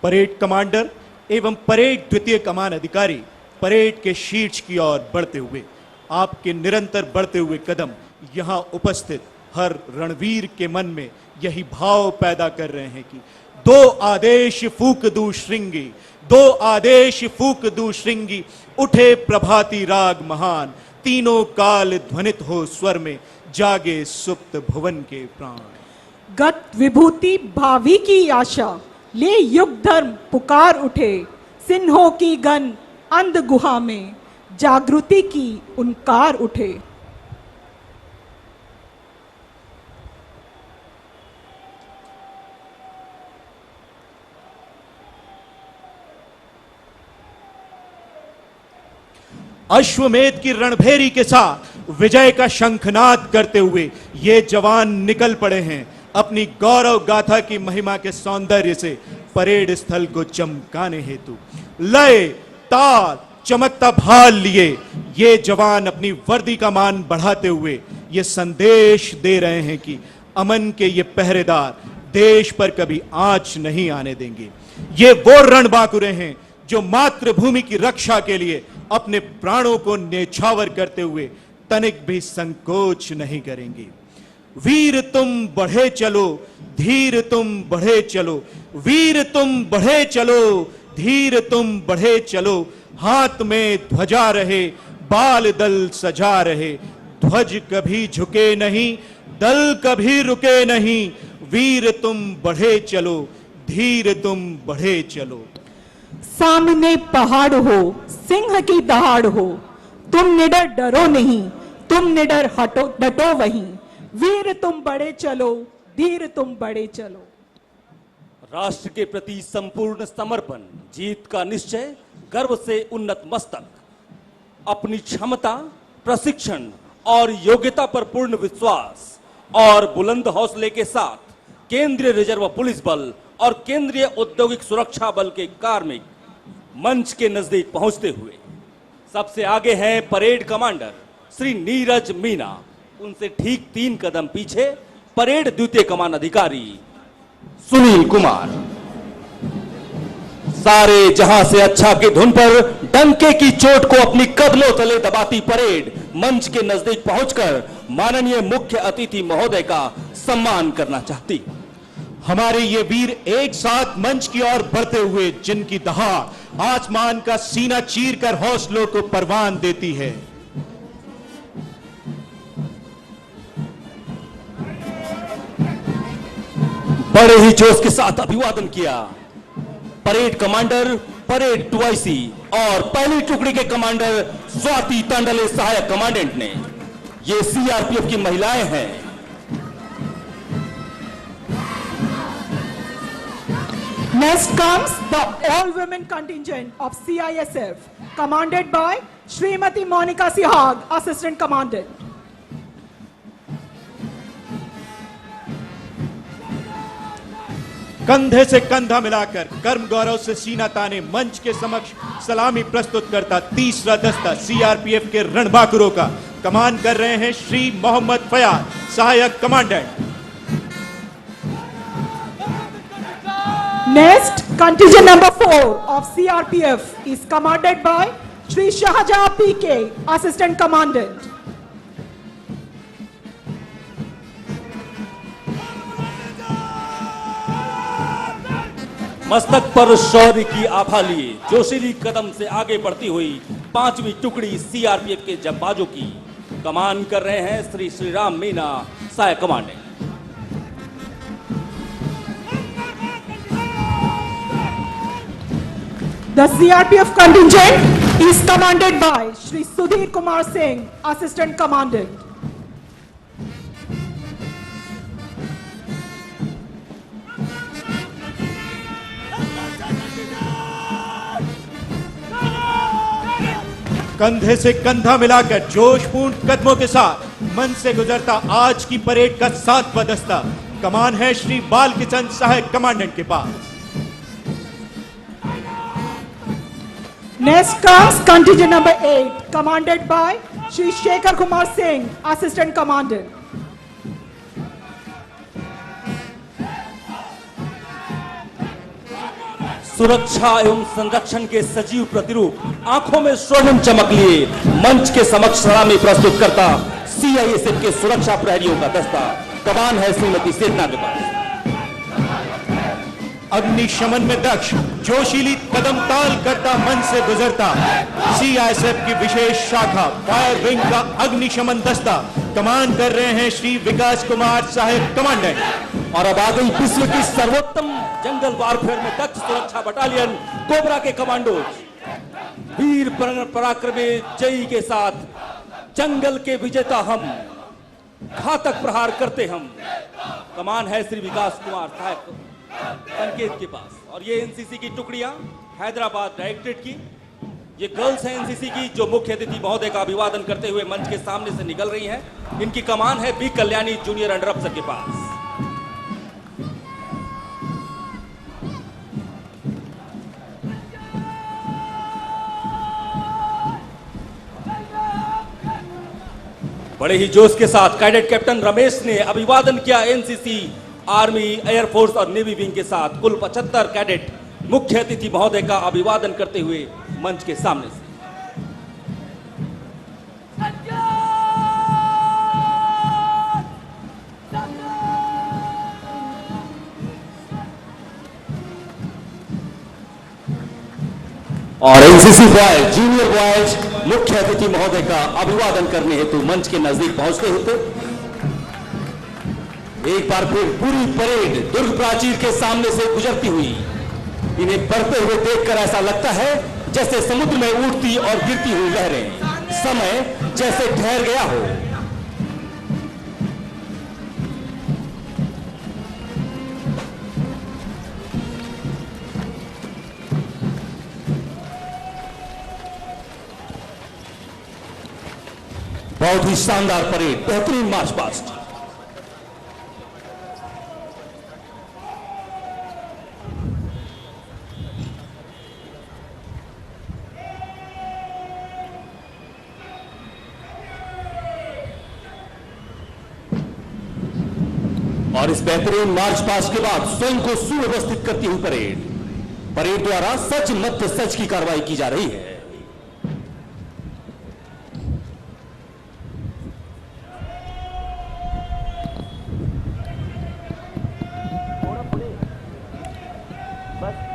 Parade commander एवं parade द्वितीय कमान अधिकारी परेड के शीर्ष की ओर बढ़ते हुए, आपके निरंतर बढ़ते हुए कदम यहां उपस्थित हर रणवीर के मन में यही भाव पैदा कर रहे हैं कि दो आदेश फूक दू श्रृंगी, दो आदेश फूक दू श्रृंगी, उठे प्रभाती राग महान, तीनों काल ध्वनित हो स्वर में, जागे सुप्त भुवन के प्राण। गत विभूति भावी की आशा, ले युग धर्म पुकार उठे, सिन्हों की गन अंध गुहा में, जागृति की उनकार उठे। अश्वमेध की रणभेरी के साथ विजय का शंखनाद करते हुए ये जवान निकल पड़े हैं अपनी गौरव गाथा की महिमा के सौंदर्य से परेड स्थल को चमकाने हेतु। लय ताल चमकता भाल लिए ये जवान अपनी वर्दी का मान बढ़ाते हुए ये संदेश दे रहे हैं कि अमन के ये पहरेदार देश पर कभी आंच नहीं आने देंगे। ये वो रणबांकुरे हैं जो मातृभूमि की रक्षा के लिए अपने प्राणों को न्यौछावर करते हुए तनिक भी संकोच नहीं करेंगे। वीर तुम बढ़े चलो, धीर तुम बढ़े चलो, वीर तुम बढ़े चलो, धीर तुम बढ़े चलो, हाथ में ध्वजा रहे, बाल दल सजा रहे, ध्वज कभी झुके नहीं, दल कभी रुके नहीं, वीर तुम बढ़े चलो, धीर तुम बढ़े चलो। सामने पहाड़ हो, सिंह की दहाड़ हो, तुम निडर डरो नहीं, तुम निडर हटो डटो वहीं, वीर तुम बढ़े चलो, धीर तुम बढ़े चलो। राष्ट्र के प्रति संपूर्ण समर्पण, जीत का निश्चय, गर्व से उन्नत मस्तक, अपनी क्षमता, प्रशिक्षण और योग्यता पर पूर्ण विश्वास और बुलंद हौसले के साथ केंद्रीय रिजर्व पुलिस बल और केंद्रीय औद्योगिक सुरक्षा बल के कार्मिक मंच के नजदीक पहुंचते हुए सबसे आगे हैं परेड कमांडर श्री नीरज मीना, उनसे ठीक 3 कदम पीछे परेड द्वितीय कमान अधिकारी सुनील कुमार। सारे जहां से अच्छा की धुन पर डंके की चोट को अपनी कदमों तले दबाती परेड मंच के नजदीक पहुंचकर माननीय मुख्य अतिथि महोदय का सम्मान करना चाहती। हमारे ये वीर एक साथ मंच की ओर बढ़ते हुए जिनकी दहाड़ आसमान का सीना चीरकर हौसलों को परवान देती है। बड़े ही जोश के साथ अभिवादन किया परेड कमांडर परेड 2IC और पहली टुकड़ी के कमांडर स्वाति तांडले सहायक कमांडेंट ने। ये CRPF की महिलाएं हैं। Next comes the all-women contingent of CISF, commanded by Srimati Monica Sihag, Assistant Commandant. कंधे से कंधा मिलाकर कर्म गौरव से सीना ताने मंच के समक्ष सलामी प्रस्तुत करता तीसरा दस्ता CRPF के रणबांकुरों का कमान कर रहे हैं श्री मोहम्मद फयाज, सहायक commandant. Next, contingent number 4 of CRPF is commanded by Shri Shahjahan PK, Assistant Commandant. मस्तक पर शौर्य की आभा लिए जोशीली कदम से आगे बढ़ती हुई 5वीं टुकड़ी CRPF के जंबाजों की कमान कर रहे हैं श्री श्रीराम मीना, सहायक commandant. The CRPF contingent is commanded by Shri Sudhir Kumar Singh, Assistant Commandant. कंधे से कंधा मिलाकर जोशपूर्ण कदमों के साथ मंच से गुजरता आज की परेड का 7वां दस्ता कमान है श्री बाल किशन, सहायक कमांडेंट के पास। Next comes contingent number 8, commanded by Shri Shekhar Kumar Singh, Assistant Commandant. सुरक्षा एवं संरक्षण के सजीव प्रतिरूप आंखों में स्वर्णिम चमक लिए मंच के समक्ष सलामी प्रस्तुत करता सीआईएसएफ के सुरक्षा प्रहरियों का दस्ता कमान है श्रीमती सेठना के पास। अग्निशमन में दक्ष जोशीली कदम ताल करता मन से गुजरता सीआईएसएफ की विशेष शाखा फायर विंग का अग्निशमन दस्ता कमान कर रहे हैं श्री विकास कुमार साहेब कमांडेंट। और अब आ गई विश्व की सर्वोत्तम जंगल वारफेयर में दक्ष सुरक्षा बटालियन कोबरा के कमांडोज वीर पराक्रमी जयी के साथ जंगल के विजेता हम, घातक प्रहार करते हम। कमान है श्री विकास कुमार साहब संकेत के पास। और ये एनसीसी की टुकड़ियां हैदराबाद डायरेक्टरेट की, ये गर्ल्स हैं एनसीसी की, जो मुख्य अतिथि महोदय का अभिवादन करते हुए मंच के सामने से निकल रही हैं। इनकी कमान है बी कल्याणी जूनियर अंडर अफसर के पास। बड़े ही जोश के साथ कैडेट कैप्टन रमेश ने अभिवादन किया एनसीसी, आर्मी, एयरफोर्स और नेवी विंग के साथ कुल 75 कैडेट मुख्य अतिथि महोदय का अभिवादन करते हुए मंच के सामने से। और एनसीसी बॉयज, जूनियर बॉयज मुख्य अतिथि महोदय का अभिवादन करने हेतु मंच के नजदीक पहुंचते होते एक बार फिर पूरी परेड दुर्ग प्राचीर के सामने से गुजरती हुई इन्हें बढ़ते हुए देखकर ऐसा लगता है जैसे समुद्र में उठती और गिरती हुई लहरें, समय जैसे ठहर गया हो। बहुत ही शानदार परेड, बेहतरीन मार्च पास्ट। और इस बेहतरीन मार्च पास्ट के बाद स्वयं को सुव्यवस्थित करती हुई परेड द्वारा सच मत सच की कार्रवाई की जा रही है। बस